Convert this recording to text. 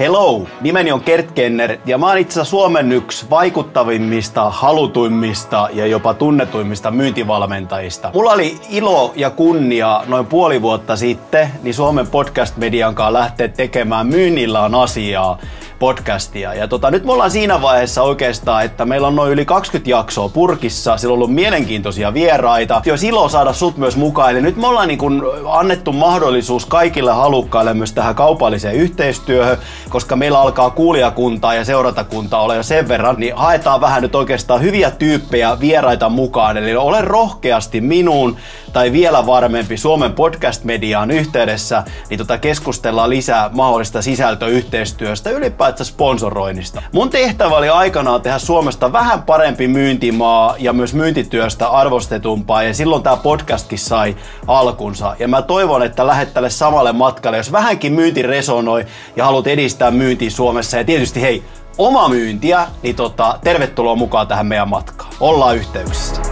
Hello, nimeni on Kert Kenner ja mä oon itse asiassa Suomen yksi vaikuttavimmista, halutuimmista ja jopa tunnetuimmista myyntivalmentajista. Mulla oli ilo ja kunnia noin puoli vuotta sitten niin Suomen podcast-median kanssa lähteä tekemään Myynnillä on asiaa podcastia. Ja nyt me ollaan siinä vaiheessa oikeastaan, että meillä on noin yli 20 jaksoa purkissa. Sillä on ollut mielenkiintoisia vieraita. Olisi ilo saada sut myös mukaan. Eli nyt me ollaan niin kuin annettu mahdollisuus kaikille halukkaille myös tähän kaupalliseen yhteistyöhön, koska meillä alkaa kuulijakuntaa ja seuratakuntaa olla jo sen verran, niin haetaan vähän nyt oikeastaan hyviä tyyppejä vieraita mukaan. Eli ole rohkeasti minuun tai vielä varmempi Suomen podcast-mediaan yhteydessä, niin keskustellaan lisää mahdollista sisältöyhteistyöstä, ylipäätään sponsoroinnista. Mun tehtävä oli aikanaan tehdä Suomesta vähän parempi myyntimaa ja myös myyntityöstä arvostetumpaa, ja silloin tää podcastkin sai alkunsa. Ja mä toivon, että lähdet tälle samalle matkalle, jos vähänkin myynti resonoi ja haluat edistää myyntiä Suomessa ja tietysti hei, oma myyntiä, niin tervetuloa mukaan tähän meidän matkaan. Ollaan yhteyksissä.